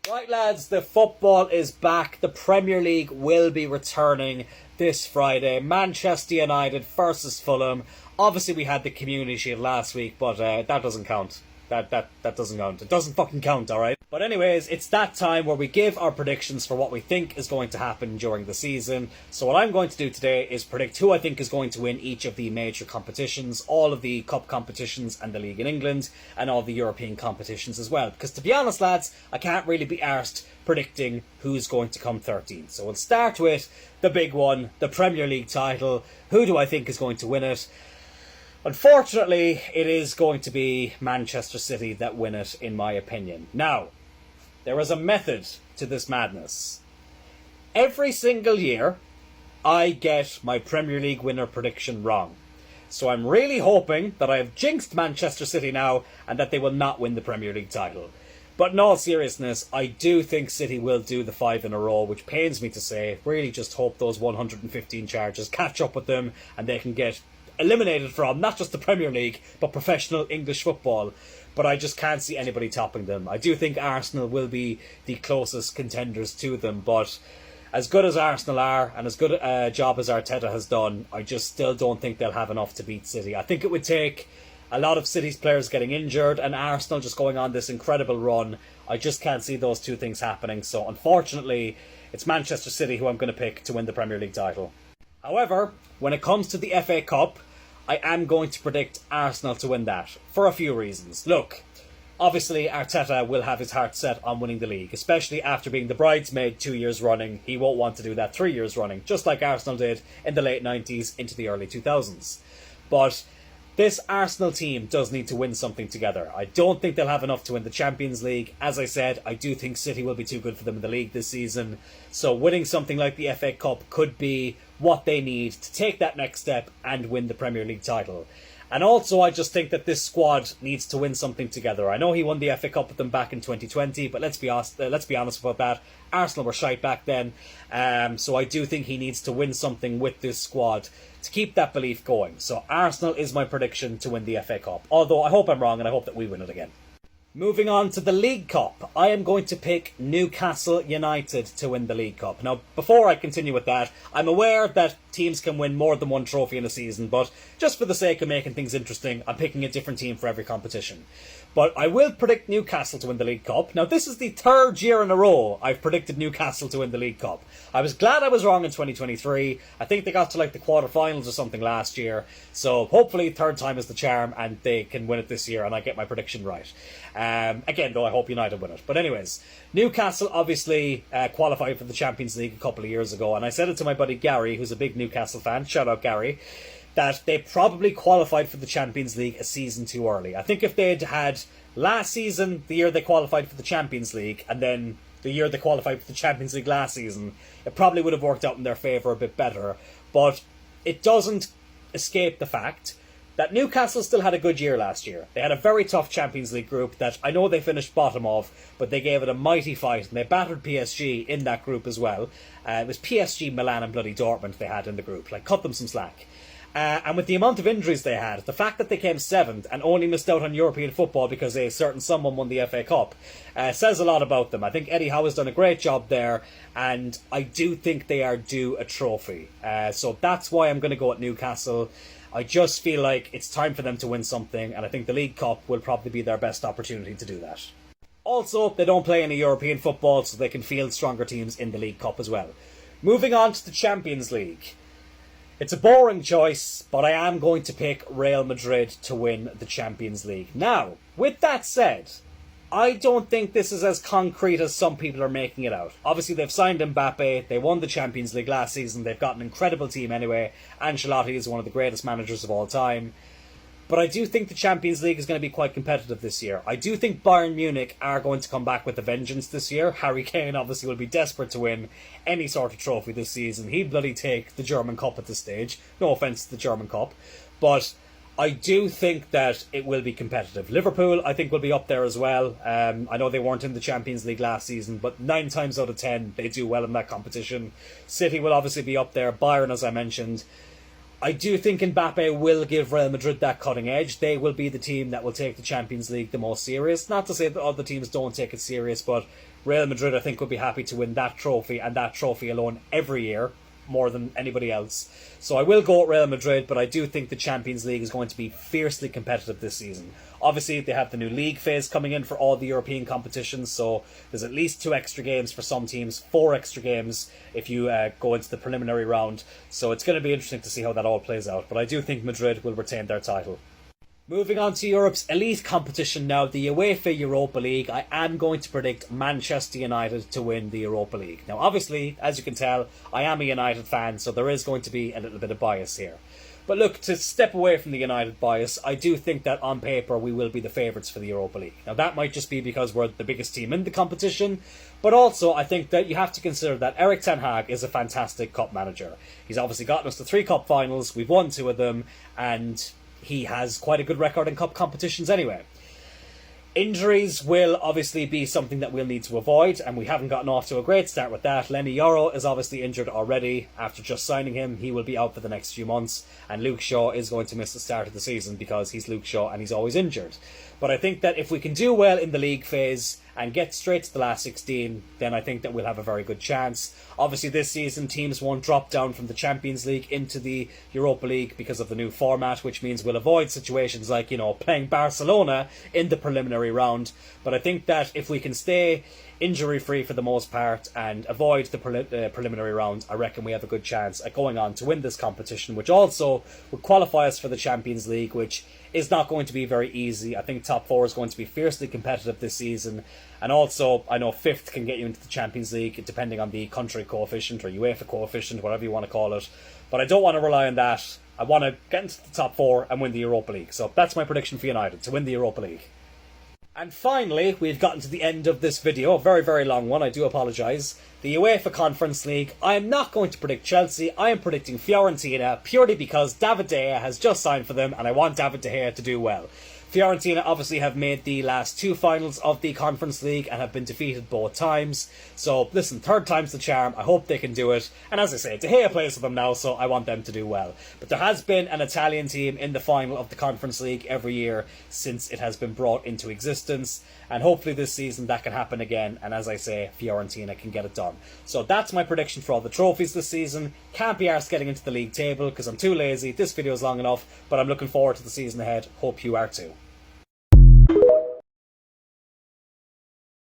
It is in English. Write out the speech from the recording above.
Right, lads, the football is back. The Premier League will be returning this Friday. Manchester United versus Fulham. Obviously, we had the Community Shield last week, but that doesn't count. That doesn't count. It doesn't fucking count, alright? But anyways, it's that time where we give our predictions for what we think is going to happen during the season. So what I'm going to do today is predict who I think is going to win each of the major competitions, all of the cup competitions and the league in England, and all the European competitions as well. Because to be honest, lads, I can't really be arsed predicting who's going to come 13th. So we'll start with the big one, the Premier League title. Who do I think is going to win it? Unfortunately, it is going to be Manchester City that win it, in my opinion. Now, there is a method to this madness. Every single year, I get my Premier League winner prediction wrong. So I'm really hoping that I have jinxed Manchester City now and that they will not win the Premier League title. But in all seriousness, I do think City will do the 5 in a row, which pains me to say. Really just hope those 115 charges catch up with them and they can get eliminated from not just the Premier League but professional English football. But I just can't see anybody topping them. I do think Arsenal will be the closest contenders to them, but as good as Arsenal are and as good a job as Arteta has done, I just still don't think they'll have enough to beat City. I think it would take a lot of City's players getting injured and Arsenal just going on this incredible run. I just can't see those two things happening. So unfortunately, it's Manchester City who I'm going to pick to win the Premier League title. However, when it comes to the FA Cup, I am going to predict Arsenal to win that, for a few reasons. Look, obviously Arteta will have his heart set on winning the league, especially after being the bridesmaid 2 years running. He won't want to do that 3 years running, just like Arsenal did in the late 90s into the early 2000s. But this Arsenal team does need to win something together. I don't think they'll have enough to win the Champions League. As I said, I do think City will be too good for them in the league this season. So winning something like the FA Cup could be what they need to take that next step and win the Premier League title. And also, I just think that this squad needs to win something together. I know he won the FA Cup with them back in 2020, but let's be honest about that. Arsenal were shite back then, so I do think he needs to win something with this squad to keep that belief going. So Arsenal is my prediction to win the FA Cup. Although I hope I'm wrong and I hope that we win it again. Moving on to the League Cup, I am going to pick Newcastle United to win the League Cup. Now, before I continue with that, I'm aware that teams can win more than one trophy in a season, but just for the sake of making things interesting, I'm picking a different team for every competition. But I will predict Newcastle to win the League Cup. Now, this is the third year in a row I've predicted Newcastle to win the League Cup. I was glad I was wrong in 2023. I think they got to like the quarterfinals or something last year. So hopefully third time is the charm and they can win it this year and I get my prediction right. Again, though, I hope United win it. But anyways, Newcastle obviously qualified for the Champions League a couple of years ago. And I said it to my buddy Gary, who's a big Newcastle fan. Shout out, Gary. That they probably qualified for the Champions League a season too early. I think if they'd had last season, the year they qualified for the Champions League, and then the year they qualified for the Champions League last season, it probably would have worked out in their favour a bit better. But it doesn't escape the fact that Newcastle still had a good year last year. They had a very tough Champions League group that I know they finished bottom of, but they gave it a mighty fight, and they battered PSG in that group as well. It was PSG, Milan and bloody Dortmund they had in the group. Like, cut them some slack. And with the amount of injuries they had, the fact that they came 7th and only missed out on European football because a certain someone won the FA Cup says a lot about them. I think Eddie Howe has done a great job there, and I do think they are due a trophy. So that's why I'm going to go at Newcastle. I just feel like it's time for them to win something, and I think the League Cup will probably be their best opportunity to do that. Also, they don't play any European football, so they can field stronger teams in the League Cup as well. Moving on to the Champions League. It's a boring choice, but I am going to pick Real Madrid to win the Champions League. Now, with that said, I don't think this is as concrete as some people are making it out. Obviously, they've signed Mbappe, they won the Champions League last season, they've got an incredible team anyway. Ancelotti is one of the greatest managers of all time. But I do think the Champions League is going to be quite competitive this year. I do think Bayern Munich are going to come back with a vengeance this year. Harry Kane obviously will be desperate to win any sort of trophy this season. He'd bloody take the German Cup at this stage. No offence to the German Cup. But I do think that it will be competitive. Liverpool, I think, will be up there as well. I know they weren't in the Champions League last season, but 9 times out of 10, they do well in that competition. City will obviously be up there. Bayern, as I mentioned. I do think Mbappe will give Real Madrid that cutting edge. They will be the team that will take the Champions League the most serious. Not to say that other teams don't take it serious, but Real Madrid, I think, would be happy to win that trophy and that trophy alone every year, more than anybody else. So I will go with Real Madrid, but I do think the Champions League is going to be fiercely competitive this season. Obviously, they have the new league phase coming in for all the European competitions, so there's at least 2 extra games for some teams, 4 extra games if you go into the preliminary round. So it's going to be interesting to see how that all plays out. But I do think Madrid will retain their title. Moving on to Europe's elite competition now, the UEFA Europa League. I am going to predict Manchester United to win the Europa League. Now, obviously, as you can tell, I am a United fan, so there is going to be a little bit of bias here. But look, to step away from the United bias, I do think that on paper we will be the favourites for the Europa League. Now, that might just be because we're the biggest team in the competition, but also I think that you have to consider that Erik ten Hag is a fantastic cup manager. He's obviously gotten us to 3 cup finals, we've won 2 of them, and he has quite a good record in cup competitions anyway. Injuries will obviously be something that we'll need to avoid, and we haven't gotten off to a great start with that. Lenny Yoro is obviously injured already. After just signing him, he will be out for the next few months, and Luke Shaw is going to miss the start of the season because he's Luke Shaw and he's always injured. But I think that if we can do well in the league phase and get straight to the last 16, then I think that we'll have a very good chance. Obviously this season teams won't drop down from the Champions League into the Europa League because of the new format, which means we'll avoid situations like, playing Barcelona in the preliminary round. But I think that if we can stay injury-free for the most part and avoid the preliminary round, I reckon we have a good chance at going on to win this competition, which also would qualify us for the Champions League, which is not going to be very easy. I think top 4 is going to be fiercely competitive this season, and also I know 5th can get you into the Champions League depending on the country coefficient or UEFA coefficient, whatever you want to call it. But I don't want to rely on that. I want to get into the top 4 and win the Europa League. So that's my prediction for United, to win the Europa League. And finally, we've gotten to the end of this video, a very, very long one, I do apologise. The UEFA Conference League, I am not going to predict Chelsea, I am predicting Fiorentina, purely because David De Gea has just signed for them and I want David De Gea to do well. Fiorentina obviously have made the last 2 finals of the Conference League and have been defeated both times. So, listen, 3rd time's the charm. I hope they can do it. And as I say, De Gea plays for them now, so I want them to do well. But there has been an Italian team in the final of the Conference League every year since it has been brought into existence. And hopefully this season that can happen again. And as I say, Fiorentina can get it done. So that's my prediction for all the trophies this season. Can't be arsed getting into the league table because I'm too lazy. This video is long enough, but I'm looking forward to the season ahead. Hope you are too.